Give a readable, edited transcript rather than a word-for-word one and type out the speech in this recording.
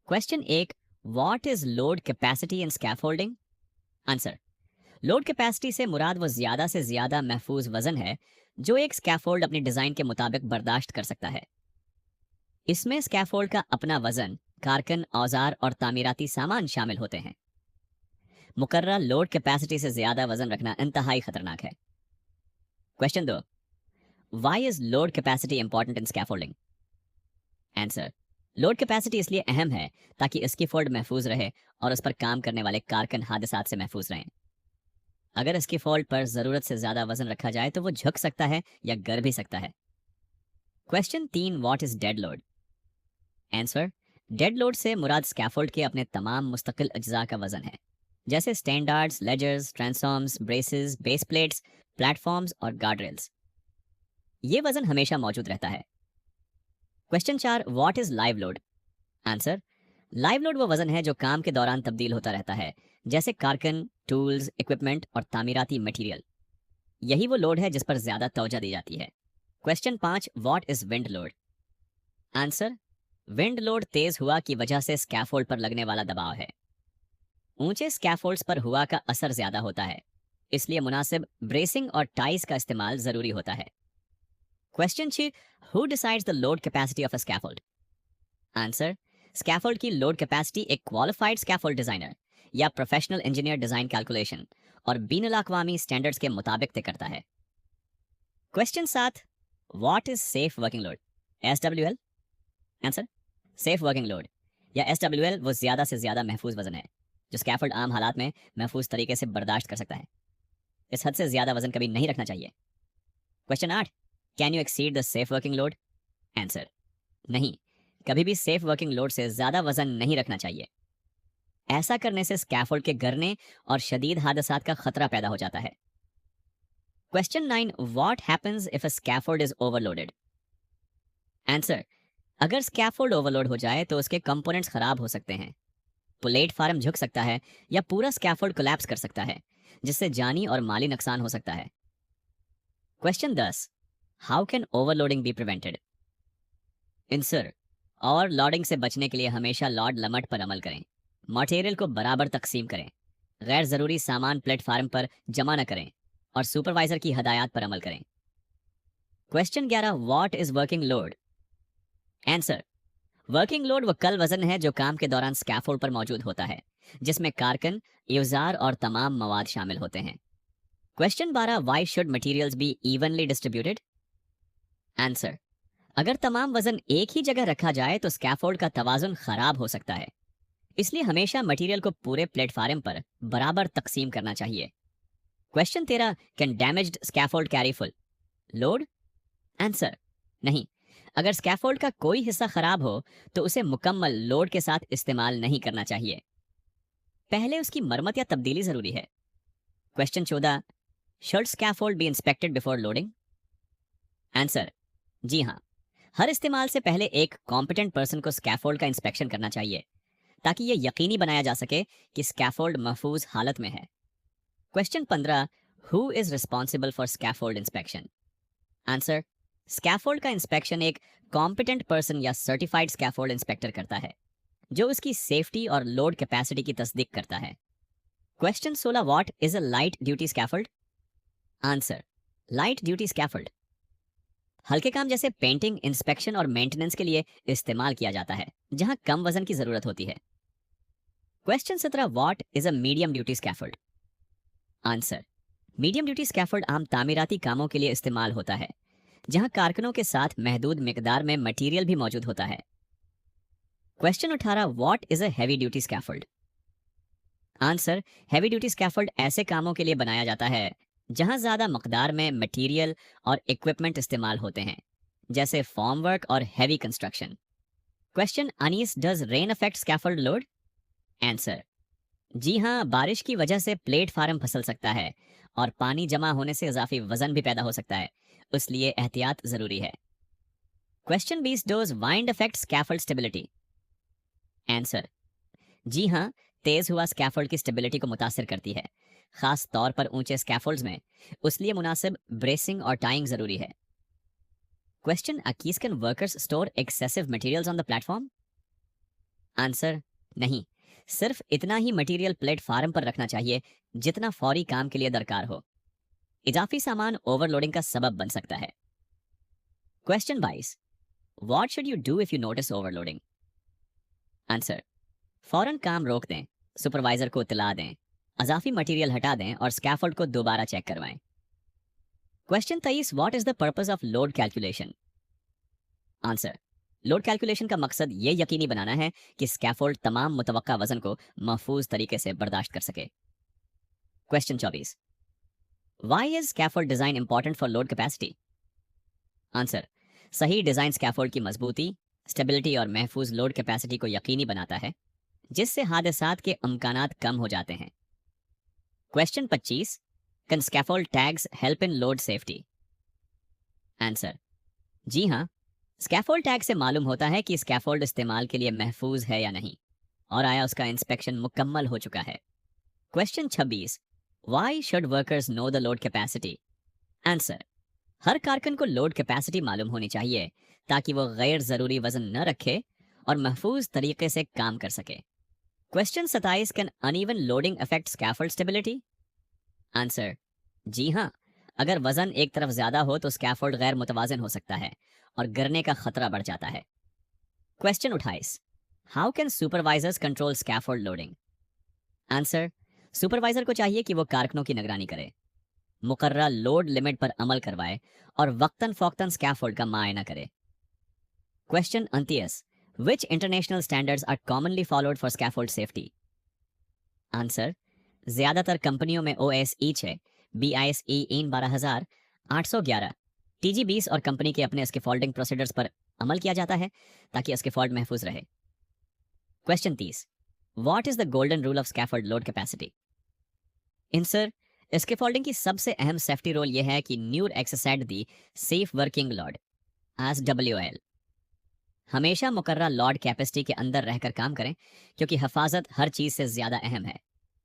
Question एक, what is load capacity in scaffolding? Answer, load capacity से मुराद वो ज्यादा से ज्यादा महफूज वजन है जो एक स्कैफोल्ड अपनी डिजाइन के मुताबिक बर्दाश्त कर सकता है। इसमें स्कैफोल्ड का अपना वजन, कारकन, औजार और तामीराती सामान शामिल होते हैं। मुकर्रर लोड कैपेसिटी से ज्यादा वजन रखना इंतहाई खतरनाक है। क्वेश्चन दो, why is load capacity important in scaffolding? Answer, load capacity इसलिए अहम है ताकि इसकी फोल्ड महफूज रहे और उस पर काम करने वाले कारकन हादसात से महफूज रहें। अगर इसकी फोल्ड पर जरूरत से ज्यादा वजन रखा जाए तो वो झुक सकता है या गिर भी सकता है। क्वेश्चन तीन, what is dead load? Answer, dead load से मुराद स्कैफोल्ड के अपने तमाम मुस्तकिल अज्जा का वजन है, जैसे standards, ledgers, transforms, braces, base plates, platforms और गार्डरेल्स। ये वजन हमेशा मौजूद रहता है। क्वेश्चन चार, what is live load? Answer, live load वो वजन है जो काम के दौरान तब्दील होता रहता है, जैसे कारकन, टूल्स, इक्विपमेंट और तामीराती मटेरियल। यही वो लोड है जिस पर ज्यादा तवज्जो दी जाती है। क्वेश्चन पांच, what is wind load? Answer, wind load तेज हुआ की वजह से स्कैफोल्ड पर लगने वाला दबाव है। ऊंचे स्कैफोल्ड्स पर हुआ का असर ज्यादा होता है, इसलिए मुनासिब ब्रेसिंग और टाइज का इस्तेमाल जरूरी होता है। Question 6, who decides the load capacity of a scaffold? Answer, scaffold की लोड कैपेसिटी एक क्वालिफाइड स्कैफोल्ड डिजाइनर या प्रोफेशनल इंजीनियर डिजाइन कैलकुलेशन और बीनुल अक़वामी स्टैंडर्ड्स के मुताबिक तय करता है। Question 7, what is safe working load? SWL? Answer, safe working load या एसडब्ल्यूएल वो ज्यादा से ज्यादा महफूज वजन है जो स्कैफोल्ड आम हालात में महफूज तरीके से बर्दाश्त कर सकता है। इस हद से ज्यादा वजन कभी नहीं रखना चाहिए। Question 8, can you exceed the safe working load? Answer, नहीं, कभी भी सेफ वर्किंग लोड से ज्यादा वजन नहीं रखना चाहिए। ऐसा करने से स्कैफोल्ड के गिरने और शदीद हादसात का खतरा पैदा हो जाता है। Question 9, what happens if a scaffold is overloaded? Answer, अगर स्कैफोल्ड ओवरलोड हो जाए तो उसके कंपोनेंट्स खराब हो सकते हैं, प्लेटफॉर्म झुक सकता है या पूरा स्कैफोल्ड कोलैप्स कर सकता है, जिससे जानी और माली नुकसान हो सकता है। Question 10, how can overloading be prevented? Answer, और लोडिंग से बचने के लिए हमेशा लॉड लिमिट पर अमल करें, मटेरियल को बराबर तकसीम करें, गैर जरूरी सामान प्लेटफार्म पर जमा न करें और सुपरवाइजर की हदायत पर अमल करें। Question 11, what is working load? Answer, working load वो कल वजन है जो काम के दौरान स्कैफोल्ड पर मौजूद होता है, जिसमें कारकन, औजार और तमाम मवाद शामिल होते हैं। Question 12, why should materials be evenly distributed? Answer, अगर तमाम वजन एक ही जगह रखा जाए तो स्कैफोल्ड का तवाजुन खराब हो सकता है, इसलिए हमेशा मटेरियल को पूरे प्लेटफार्म पर बराबर तकसीम करना चाहिए। Question 13, can damaged scaffold carry full load? Answer, नहीं, अगर स्कैफोल्ड का कोई हिस्सा खराब हो तो उसे मुकम्मल लोड के साथ इस्तेमाल नहीं करना चाहिए, पहले उसकी मरम्मत या तब्दीली जरूरी है। Question 14, should scaffold be inspected before loading? Answer, जी हाँ, हर इस्तेमाल से पहले एक कॉम्पिटेंट पर्सन को स्कैफोल्ड का इंस्पेक्शन करना चाहिए ताकि यह यकीनी बनाया जा सके कि स्कैफोल्ड महफूज हालत में है। Question 15, who is responsible for scaffold inspection? Answer, scaffold का इंस्पेक्शन एक कॉम्पिटेंट पर्सन या सर्टिफाइड स्कैफोल्ड इंस्पेक्टर करता है, जो उसकी सेफ्टी और लोड कैपेसिटी की तस्दीक करता है। Question 16, what is a light duty scaffold? Answer, light duty scaffold हल्के काम जैसे पेंटिंग, इंस्पेक्शन और मेंटेनेंस के लिए इस्तेमाल किया जाता है, जहां कम वजन की जरूरत होती है। Question 17, what is a medium duty scaffold? Answer, medium duty scaffold आम तामीराती कामों के लिए इस्तेमाल होता है, जहां कारकनों के साथ महदूद मिकदार में मटेरियल भी मौजूद होता है। Question 18, what is a heavy duty scaffold? Answer, heavy duty scaffold ऐसे कामों के लिए बनाया जाता है जहां ज्यादा मकदार में मटेरियल और इक्विपमेंट इस्तेमाल होते हैं, जैसे फॉर्म वर्क और हैवी कंस्ट्रक्शन। क्वेश्चन, अनीस, does rain affect scaffold load? Answer, जी हाँ, बारिश की वजह से प्लेटफार्म फिसल सकता है और पानी जमा होने से इजाफी वजन भी पैदा हो सकता है, इसलिए एहतियात जरूरी है। Question 20, does wind affect scaffold stability? Answer, जी हाँ, तेज हुआ स्कैफोल्ड की स्टेबिलिटी को मुतासिर करती है, खास तौर पर ऊंचे स्कैफोल्ड्स में, इसलिए मुनासिब ब्रेसिंग और टाइंग जरूरी है। क्वेश्चन, अकीस can workers store excessive materials on the platform? Answer, नहीं, सिर्फ इतना ही मटेरियल प्लेटफार्म पर रखना चाहिए जितना फौरी काम के लिए दरकार हो। इजाफी सामान ओवरलोडिंग का सबब बन सकता है। Question 22, what should you do if you notice overloading? Answer, फौरन काम रोक दें, सुपरवाइजर को इत्तला दें, अजाफी मटेरियल हटा दें और स्कैफोल्ड को दोबारा चेक करवाएं। Question 23, what is the purpose of load calculation? Answer, load calculation का मकसद ये यकीनी बनाना है कि स्कैफोल्ड तमाम मुतवक्का वजन को महफूज तरीके से बर्दाश्त कर सके। Question 24, why is scaffold design important for load capacity? Answer, सही डिजाइन स्कैफोल्ड की मजबूती, स्टेबिलिटी और महफूज लोड कैपेसिटी को यकीनी बनाता है, जिससे हादसात के अमकानात कम हो जाते हैं। Question 25, can scaffold tags help in load safety? Answer, जी हाँ, स्कैफोल्ड टैग से मालूम होता है कि स्कैफोल्ड इस्तेमाल के लिए महफूज है या नहीं और आया उसका इंस्पेक्शन मुकम्मल हो चुका है। Question 26, why should workers know the load capacity? Answer, हर कारकुन को लोड कैपेसिटी मालूम होनी चाहिए ताकि वो गैर जरूरी वजन न रखे और महफूज तरीके से काम कर सके। Question 27, can uneven loading affect scaffold stability? Answer, जी हाँ, अगर वजन एक तरफ ज्यादा हो तो स्कैफोल्ड गैर मुतवाजन हो सकता है और गिरने का खतरा बढ़ जाता है। Question 28, how can supervisors control scaffold loading? Answer, supervisor को चाहिए कि वो कारकुनों की निगरानी करे, मुकर्रर लोड लिमिट पर अमल करवाए और वक्तन फौक्तन स्कैफोल्ड का मुआयना करे। Question 29, which international standards are commonly followed for scaffold safety? Answer, ज्यादातर कंपनियों में OSE 6, BISE इन 12000, 811, TG20 और कंपनी के अपने स्कैफोल्डिंग प्रोसीडर्स पर अमल किया जाता है ताकि स्कैफोल्ड महफूज रहे। Question 30, what is the golden rule of scaffold load capacity? Answer, scaffolding की सबसे अहम सेफ्टी रोल यह है कि never exceed the safe working load as WL। हमेशा मुकर्रर लोड कैपेसिटी के अंदर रहकर काम करें क्योंकि हिफाजत हर चीज से ज्यादा अहम है।